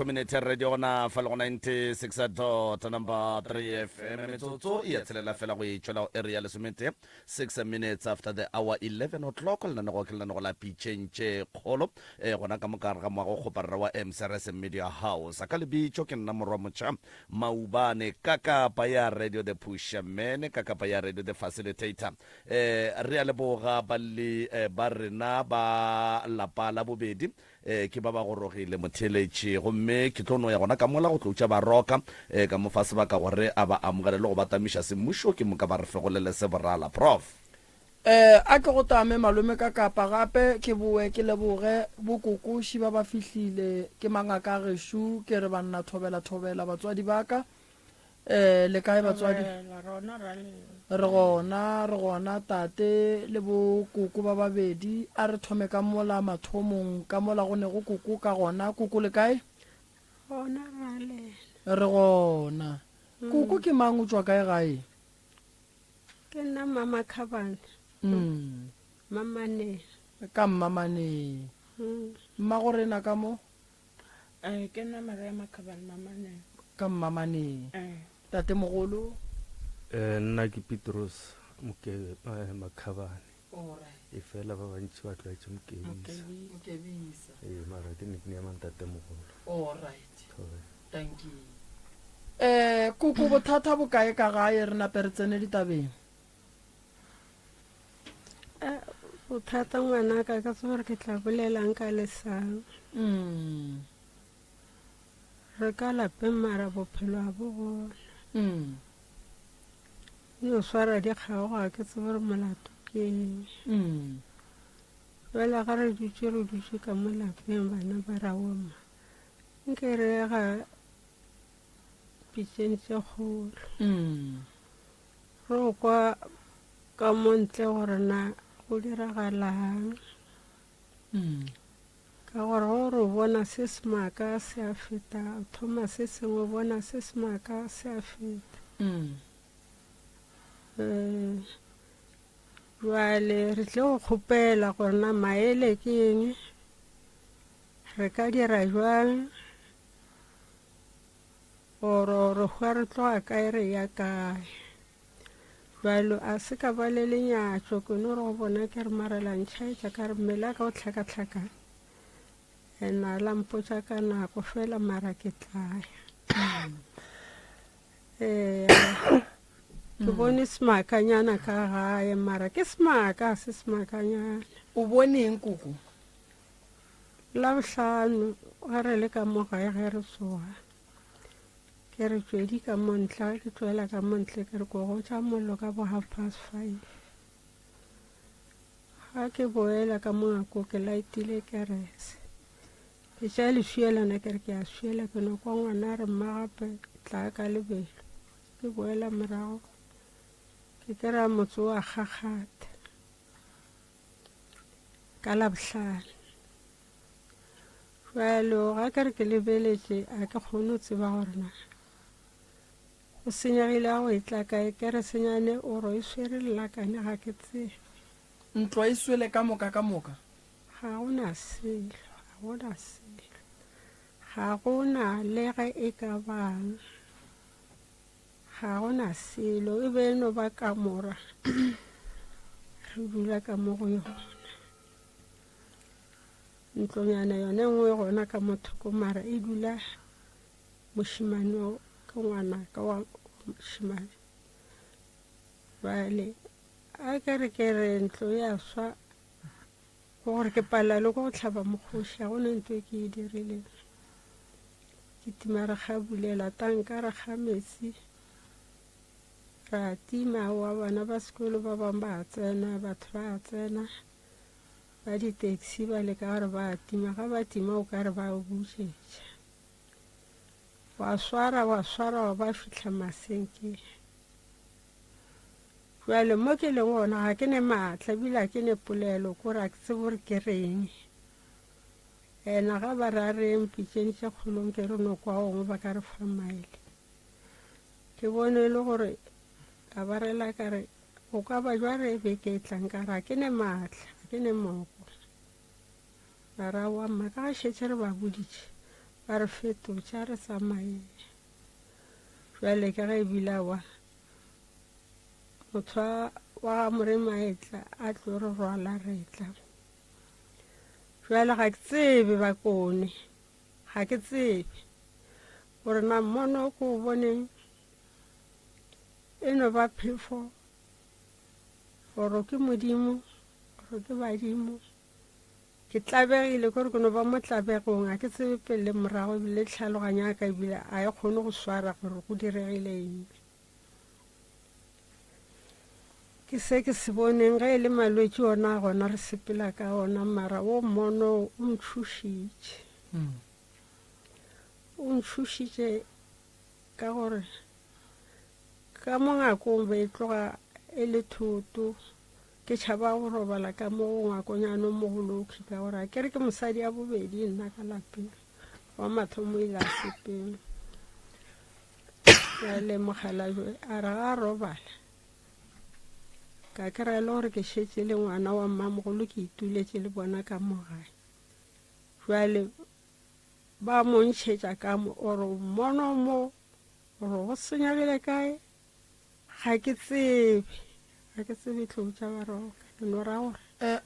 Community Radio na fa 96 number 3 FM metsotso e tshelela fela go itšwela area le somete 6 minutes after the hour 11 o'clock le nna go la pitšhentše kgolo gona ka mokare ga moago kgoparara wa MCRS Media House ka lebitšo ke nna morwa motšha Maubane ka kapa ya radio the pusher man ka kapa ya radio the facilitator re a leboga ba rena ba lapa la bobedi ke ba ba gorogile motheletše gomme ke tlono ya gona ka mola go tloutša ba roka ka mofa sebaka gore a ba amogele le go batamiša semmušo ke moka ba re fegolele seborala prof a ke go tame malome ka kapa gape ke boe ke leboge bokokoši ba ba fihlile ke mangaka a gešo ke re banna thobela batswadi baka le kae batswadi re gona tate le bo koko ba babedi a re thome ka mola mathomong ka mola go ne go koko ka gona koko le kae re gona koko ke mang o tswa kae gae ke nna mama Khabane mamane ka mmamane mma gore na ka mo ke nna Maria Khabane mamane ka mmamane tate mogolo nna ke Petros Makhabane e fela ba bantši ba tlwaetše Mokebisa mara ke nickname ntate mogolo. all right thank you koko bothata bokae ka gae re nape re tsene ditabeng bothata ngwana ka se gore ke tla bolelang ka lesang re ka lapeng mara bophelo a bo gona yo swara dikgago ga ke tsebe gore molato ke eng jale ga re dutse ka mo lapeng bana ba rawoma nke re ga pitšeng tše kgolo re kwa ka montle gore na go diragalang ka gore go re bona se semaka se a feta thoma se sengwe bona se semaka se a feta jale re tle go kgopela gore na maele ke eng re ka dira jwang gore re hwa re tloga kae re ya kae jalo a se ka ba le lenyatso ke no re go bona ke re marelantšhaetša ka re mmele a ka go tlhakatlhaka ena la mpotša ka nako fela mara ke tlaya ke bone semakanyana ka gae mara ke semaka se semakanyana o boneng koko la bohlano ga re le ka mo gae ge re tsoga ke re tšwedi ka montla ke tswela ka montle ke re ko go tša mollo ka bo 5:30 ga ke boela ka moako ke laetile kerese ke tša leswielana ke re ke a swiela ke no kwa ngwana re mma gape tla ka lebelo ke boela morago ke kry-a motse wa gagata ka labohlano jalo ga ke re ke lebeletše a ke kgone o tseba gore na go senyegile a go e tla kae ke re senyane o ro e swere lelakane ga ke tsebe ntlo e swele ka moka ga gona selo ga gona le ge e ka bang ga gona selo e be no ba ka mora re dula ka mo go yona ntlonyana yone nngwe gona ka mothoko mara e dula mošimane ka ngwana ka wa mošimane bale a ke re ntlo ya swa gore ke pala le go tlhaba mokgoši ga gona ntho e ke e dirileng ke tima re ga bulela tanka re ga metsi ra tima wa bana ba sekolo ba bangwe ba tsena batho ba tsena ba di-taxi ba le ka gore ba tima ga ba tima o ka re ba o butšetša wa swara wa ba fitlha masenkeng jale mo ke leng gona ga ke ne maatla bila ke ne polelo kore a ke tsebe gore ke reng ena ga ba ra reng pitšeng tše kgolong ke re no kwa gongwe ba ka re fa maele ke bone le gore ka ba rela ka re go ka ba jwa re be ke tlang ka ra ke ne maatla ke ne moko ra wa mma ka ga šetše re ba boditše ba re fetotše a re tsamaye jwale ka ge ebile wa motho wa ga Moremaetla a tlo re rwala retla jwale ga ke tsebe ba kone ga ke tsebe gore na mmono ko boneng eno ba phefo gore ke modimo gore ke badimo ke tlabegile gore ke no ba mo tlabegong a ke tsebe pele morago ebile tlhaloganya ka ebile a e kgone go swara gore go diregile eng ke se ke se boneng ge e le malwetse ona gona re sepela ka ona mara o mmono o ntšhošitše o ntšhošitše ka gore ka mo ngakong be e tloga e le thoto ke tšhaba go robala ka mo ngakonyano mogolokgi ka gore a kere ke mosadi ya bobedi nna ka lapeng wa mathomo ile a sepeng ya le mogalajo a re ga robala ka kry-a le gore ke šetse le ngwana wa mmamogolo ke ituletše le bona ka mogae jwale ba montšhetša ka mo ore mmono mo gore go senyagile kae ga ke tsebe tlou tša baroka no ra gore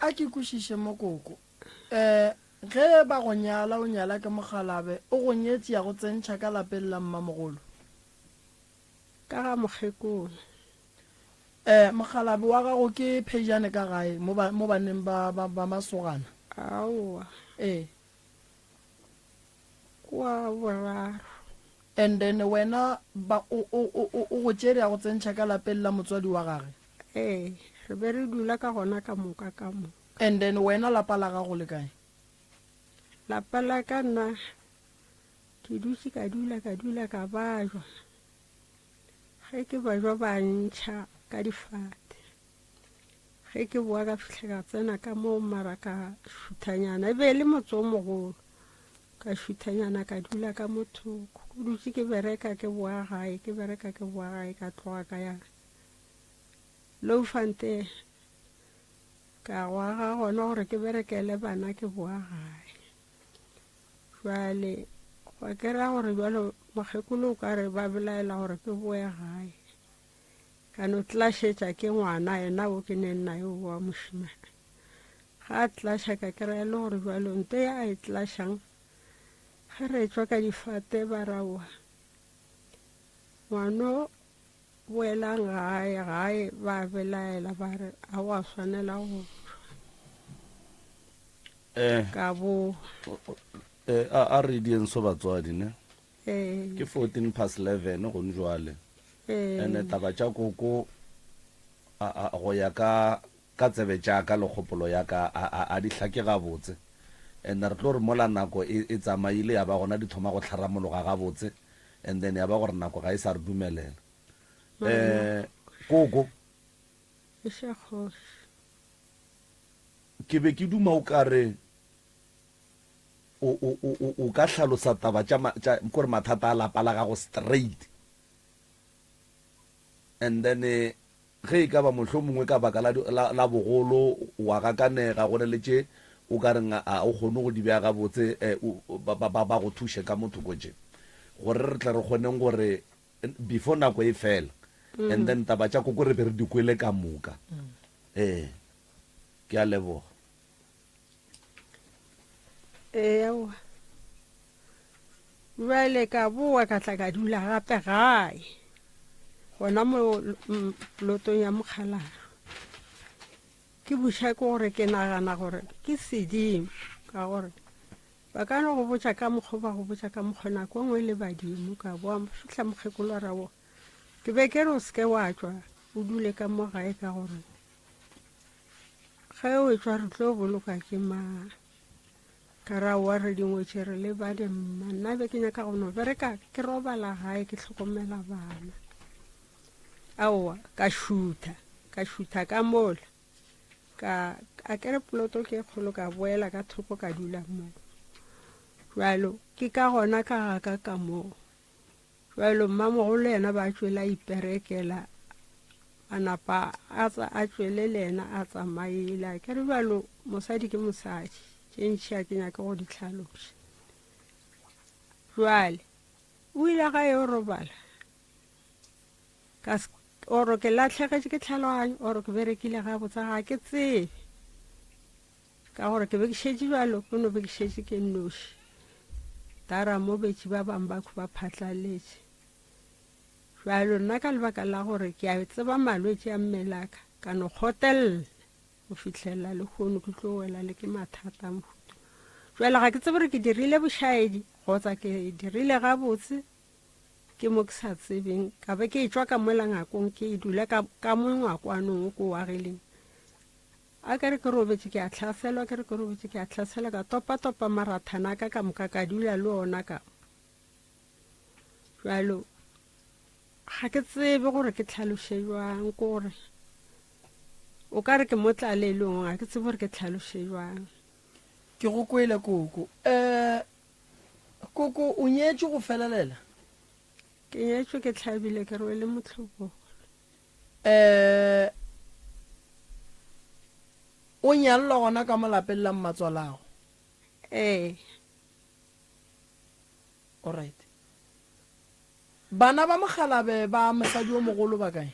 a ke kwešiše mokoko ge ba go nyala o nyala ke Mogalabe o go nyetse ya go tsentšha ka lapeng la mmamogolo ka ga mokgekolo Mogalabe wa gago ke phejane ka gae mo baneng ba masogana aowa kwa boraro and then wena o go tšere ya go tsentšha ka lapeng la motswadi wa gage re be re dula ka gona ka moka and then wena lapa la gago le kae lapa la ka nna ke dutse ka dula ka bajwa ge ke bajwa ba ntšha ka difate ge ke boa ka fitlha ka tsena ka mo mara ka šuthanyana e be le motse o mogolo ka šuthanyana ka dula ka mothoko o dutse ke bereka ke boa gae ka tloga ka ya Loufante ka gwaga gona gore ke berekele bana ke boa gae jwale wa kera gore jwale mokgekolo o ka re ba belaela gore ke boe gae ka no tlašetša ke ngwana ena o ke ne nna yo wa mošimane ga a tlaša ka kry-a le gore jwalo nte a e tlašang ge re tswa ka difate ba raoa ngwano boelang gae ba belaela ba re a o a swanela go ka bo a re dienso batswadi ne ke 11:14 gone jwale ene taba tša koko go ya ka tsebe tšaka le kgopolo ya ka a di hlake gabotse and re tlo re mola nako e tsamaile ya ba gona di thoma go tlharamologa gabotse and then ya ba gore nako ga e sa re dumelela koko ke be ke duma o kare o ka hlalosa taba kore mathata a lapa la gago straight and then ge e ka ba mohlho mongwe ka baka la bogolo wa kakanega go neletše o ka reng a o kgone go di beya gabotse ba go thuše ka mothoko tše gore re tla re kgoneng gore before nako e fela and then taba tša koko re be re di kwele ka moka ke a leboga ewa jwale ka boa ka tla ka dula gape gae gona mo plotong ya Mokgalaro ke buša ke gore ke nagana gore ke sedimo ka gore ba ka no go botša ka mokgwa ba go botša ka mokgwa nako ngwe le badimo ka boa fitlha mokgekolo ra bo ke be ke re o seke wa tswa o dule ka mo gae ka gore ge o tswa re tlo boloka ke mang ka ra wa re dingwetše re le bade mma nna be ke nyaka go no bereka ke robala gae ke tlhokomela bana aowa ka šutha ka mola a kere ploto ke kgolo ka boela ka thoko ka dula moo jwalo ke ka gona ka gaka ka moo jwalo mmamogolo yena ba tšwela iperekela a napa a tšwele le yena a tsamaile a kere jwalo mosadi ke mosadi tše ntšhi a ke nyake go di tlhaloša jwale o ile gae o robala oro ke latlhegetše ke tlhaloganyo oro ke berekile ga botsa ga ke tsebe ka gore ke be ke šetše jalo ke no be ke šetše ke nnoši tara mo betši ba bangwe ba ba phatlaletše jalo nna ka lebaka la gore ke a tseba malwetse a mmelaka ka no kgotelela go fitlhelela le kgono ke tlo wela le ke mathata a mohuta jale ga ke tsebe gore ke dirile bošaedi kgotsa ke dirile gabotse ke mo ke sa tsebeng ka be ke etswa ka mola ngakong ke dula ka mo ngwakwanong o ko wageleng a ke re ke robetse ke a tlhaselwa ke re ke robetse ke a tlhaselwa ka topa marathana ka moka ka dula le ona ka jalo ga ke tsebe gore ke tlhaloše jwang kore o ka re ke mo tlalelong ga ke tsebe gore ke tlhaloše jwang ke go kwele koko koko o nyetše go felelela ke nyetšwe ke tlhabile ke rwele motlhoko o nyalelwa gona ka molapeng la mmatswalago alright bana ba mogalabe ba mosadi o mogolo ba kae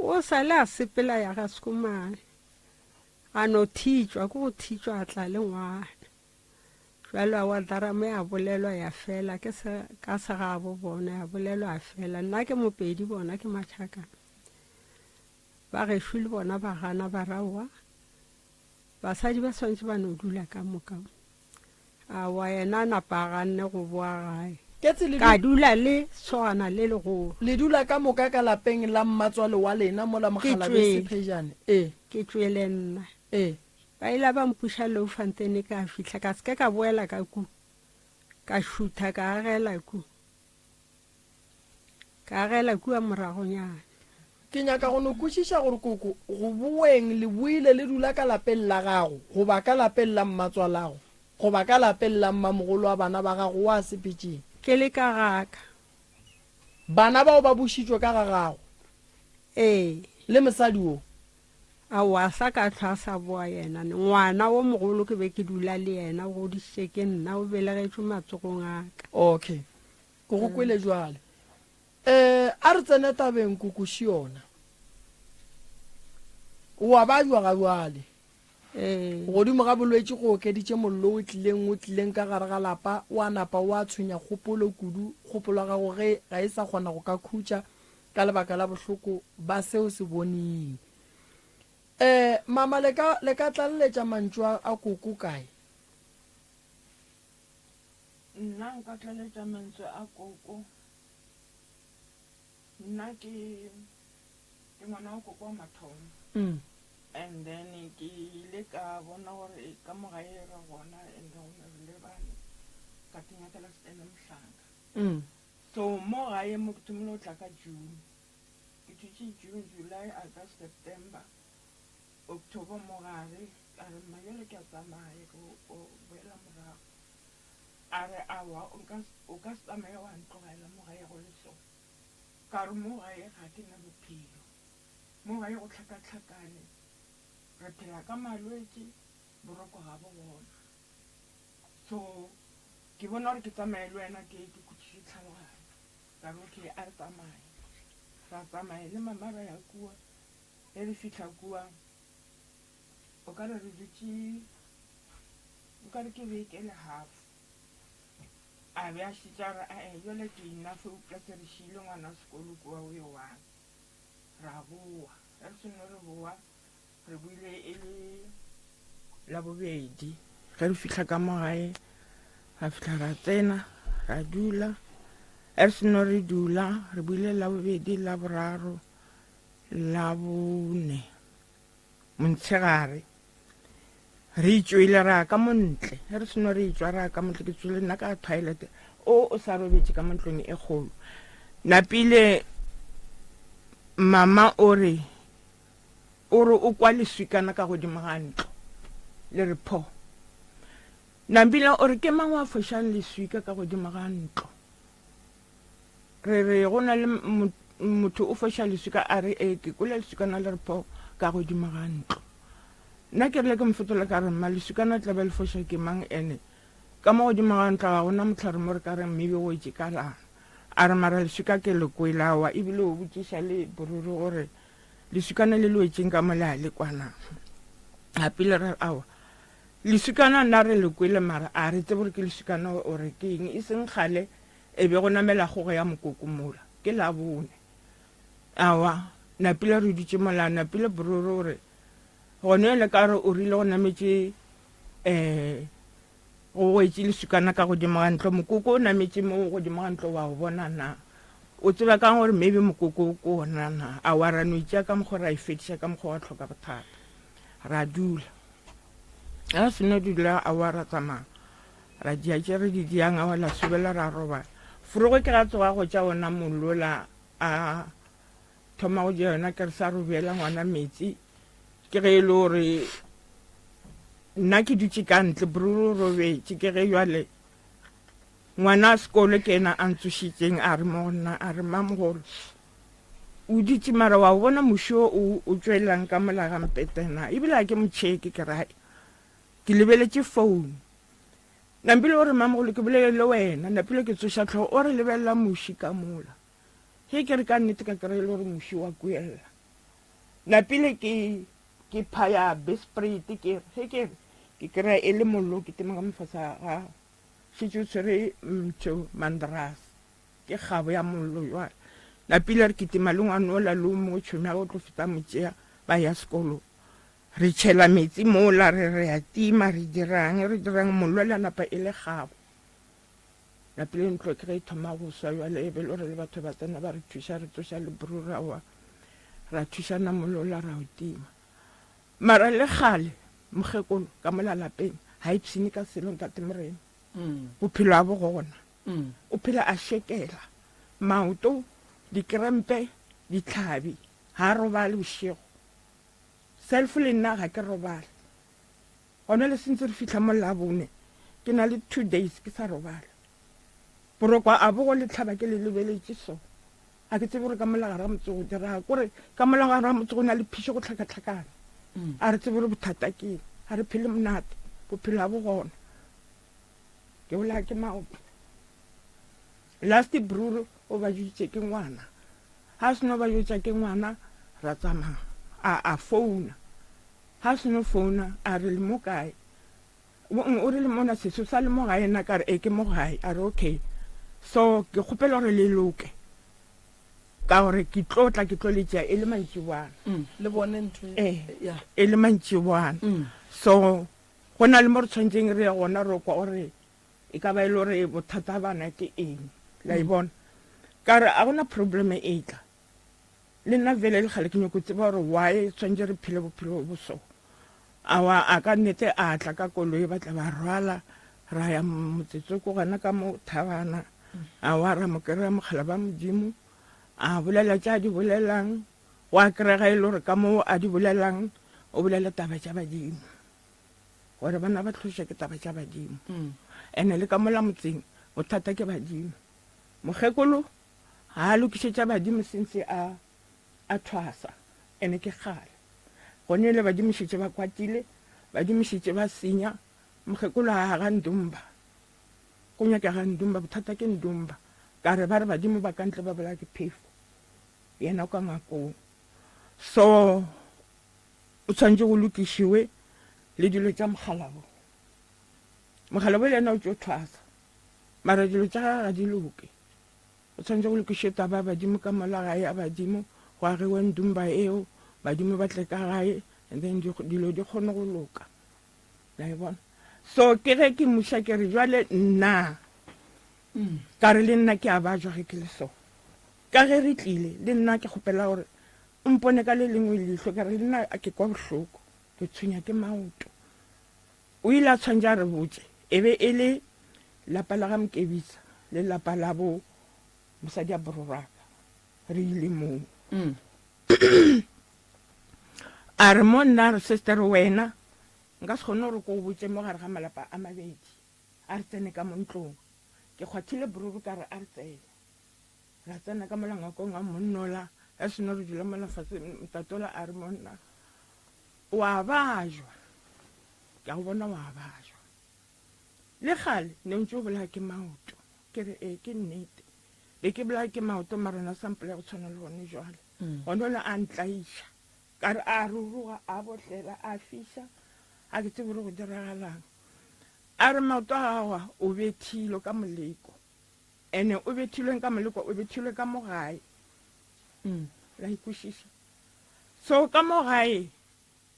o sale a sepela ya ga sekomane a no thitšwa ke go thitšwa a tla le ngwana jalo a wa darame a bolelwa ya fela ka se ga bo bona ya bolelwa a fela nna ke mopedi bona ke matšhaka ba gešo le bona ba gana ba raowa basadi ba swantse ba no dula ka moka a wa yena napa a ganne go boa gae ka dula le sogana le legolo le dula ka moka ka lapeng la mmatswale wa lena mola mogalabe sephejane ke tswele nna ba ile ba mpuša Loufantene ka fihla ka se ka boela ka ku ka šutha ka agela ku a moragonyana ke nyaka go no kwešiša gore koko go boeng le buile le dula ka lapeng la gago go ba ka lapeng la mmatswalago go ba ka lapeng la mmamogolo wa bana ba gago wa sepetšeng ke le ka gaka bana bao ba bušitšwe ka ga gago le mosadi o a wa sa ka tlhwa sa boa yena ngwana wo mogolo ke be ke dula le yena go dišitše ke nna o belegetšwe matsogong aka okay go go kwele jwale a re tsene tabeng kukuši yona wa ba jwa ga jwale godimo ga bolwetse go okeditše mollo o tlileng ka gare ga lapa wa napa wa tshwenya kgopolo kudu kgopolo gago ge ga e sa kgona go ka khutša ka lebaka la bohloko ba seo se boneng mama le ka tlaleletša mantšu a koko kae nna nka tlaleletša mantšu a koko nna ke ngwana wa koko wa mathomo and then ke ile ka bona gore ka mogae ra gona and go na le bana ka tinyakela setene mohlanga so mo gae mo ke thomile go tla ka June ke thutše June July August September October mo gare a re mayele ke a tsamaye go boela morago a re awa o ka se tsamaye wa ntlogela mo gae go le so ka re mo gae ga ke na bophelo mo gae go tlhakatlhakane re phela ka malwetse boroko ga bo bona so ke bona gore ke tsamaye le wena ke kutšiše tlhaloganyo ka re okay a re tsamaye ra tsamaye le mama ra ya kua e re fitlha kua o ka re re dutše o ka re ke beke le half a be a šitša re jale ke enough eupla ke re šile ngwana sekolo kua o ye one ra boa re seno re boa re buile e le la bobedi ge re fitlha ka mo gae ra fitlha ra tsena ra dula re seno re dula re buile la bobedi la boraro la bone montshegare re itswile ra ka montle re seno re itswa ra ka montle ke tswile nna ka toilet o sa robetse ka montlong e kgolo napile mama o re o kwa leswikana ka godimo ga ntlo le re pho napile o re ke mang wa fošang leswika ka godimo ga ntlo re go na le motho o foša leswika a re ke kole leswikana le re pho ka godimo ga ntlo nna ke rile ke mfetola ka re mma leswikana tla be le foša ke mang ene ka mo godimo ga ntla ga gona motlhare mo re ka reng maybe go itse ka lana a re mara leswika ke lekwelawa ebile o botsiša le boruri gore lesukana le lwetseng ka molaa le kwanang gape le re awa lesukana nna re lekwele mara a re tse gore ke lesukana ore ke eng e seng gale e be go namela gogo ya mokokomola ke la bone awa napile re dutse molaa napile boruri gore gone le ka re o rile go nametse go wetse lesukana ka godimo ga ntlo mokoko o nametse mo godimo ga ntlo wa o bona na o tseba kang gore maybe mokoko ko ona na a wa ra no itse ka mogore a ifediša ka mogore wa tlhoka bothata ra dula a seno dula a wa ra tsamaya ra dia tšere di diang a wa la sobela ra roba forogo ke ga tsoga go tša ona mollola a thoma go ja yona ke re sa robela ngwana metsi ke ge e le gore nna ke dutse ka ntle boruri robetse ke ge jale ngwana a sekolo ke ena a ntsošitseng a re mo gonna a re mamogolo o dutse mara wa bona mošo o tswelang ka molagampetena ebile a ke motšheke ke rae ke lebeletse phone nampile o re mamogolo ke bolele wena napile ke tsoša tlhogo o re lebelela moši ka mola ge ke re ka nnete ka kry-e le gore moši wa kuelela napile ke phaya besprate ke re ge ke kry-a e le mollo ke tema ka mofasa ga šetse o tshwere mtho mandras ke kgabo ya mollo jwale napile re ketima le ngwane ola le o mongwe tšhomi ya go tlo feta motšea ba ya sekolo re tšhela metsi mola re a tima re dirang mollo le napa e le kgabo napile ntlo ke ge e thoma go swa jwale e be le gore le batho ba tsena ba re thuša re tsoša le borura wa ra thušana mollo la ra o tima mara le gale mogekolo ka mola lapeng ga ipsene ka selong ka temorena bophelo a bo gona o phela a shekela maoto dikrempe ditlhabi ga a robale bošego self le nna ga ke robale gona le sentse re fitlha mo labone ke na le 2 days ke sa robale borokwa a bogo le tlhaba ke le lebeletse so a ke tsebe gore ka molagare ga motsogo dira kore ka molagare ga motsogo na le phišo go tlhakatlhakana a re tsebe gore bothata keng a re phele monate bophelo a bo gona ke bola ke maoto last bruro o ba jutse ke ngwana ha seno ba jutsa ke ngwana ra tsamaya a founa ha seno founa a re le mo kae o re le mona seso sa le mo gae nna ka re ke mo gae a re okay so ke kgopela gore le loke ka gore ke tlo letšea e le mantšiboana le bone ntho e le mantšiboana so go na le mo re tshwantseng re ya gona re kwa gore e ka ba e le gore bothata bana ke eng la e bona ka re a gona probleme e tla le nna vele le gale ke nyako tseba gore why tshwanetse re phele bophelo bo so a ka nnete a tla ka koloi ba tla ba rwala ra ya motsetsoko gona ka mo thabana a wa ra mo kry-a mogala ba modimo a bolela tša di bolelang wa kry-ga e le gore ka moo a di bolelang o bolela taba tša badimo gore bana ba tlhoša ke taba tša badimo ene le ka mola motseng bothata ke badimo mogekolo ga a lokišetša badimo sentse a thwasa ene ke gale gone le badimošitše ba kwatile badimošitše ba senya mogekolo a ga ndumba go nyakega ndumba bothata ke ndumba ka re ba re badimo ba kantle ba bola ke phefo yena o ka ngakong so o tshwanetse go lokišiwe le dilo tša mogalabo le ena o tšo thwasa mara dilo tša ga di loke o tshwanetse go lokiše taba badimo ka mola gae a badimo go agewe ndumba eo badimo ba tle ka gae and then dilo di kgone go loka la e bona so ke ge ke muša ke re jwale nna ka re le nna ke a bajwa ge ke le so ka ge re tlile le nna ke kgopela gore mpone ka le lengwe leihlo ka re le nna a ke kwa bohloko ke tshwenya ke maoto o ile a tshwantse a re botse e be e le lapa la ga Mkebisa le lapa la bo mosadi a bororaka re ile moo a re mo nna re sister wena nka se kgone gore ko o botse mo gare ga malapa a mabedi a re tsene ka mo ntlong ke kgwathile boruru ka re a re tsene ra tsena ka molangakong a monnola a seno re dula molafase mtatola a re monna wa bajwa ke a go bona wa bajwa le gale ne ntse o bola ke maoto ke re ke nnete le ke bola ke maoto marana sample go tshwana le gone jwale gone le a ntlaisha ka re a ruruga a botlela a fisha a ke tsebe go diragalang a re maoto a gawa o bethilo ka moleko ene o bethilweng ka moleko o bethilwe ka mogae la ikušiša so ka mogae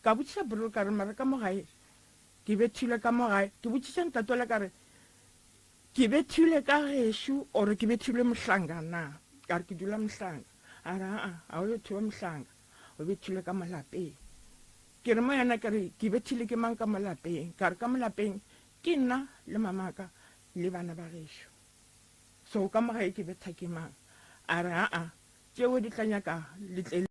ka botšiša bro ka re mare ka mogae ke bethilwe ka mogae ke botšiša ntatole ka re ke bethilwe ka gešo ore ke bethilwe mohlanga na ka re ke dula mohlanga a re a o bethiwe mohlanga o bethilwe ka molapeng ke re mo yana ke re ke bethile ke mang ka molapeng ka re ka molapeng ke nna le mamaka le bana ba gešo so ka mogae ke betha ke mang a re tšeo di tla nyaka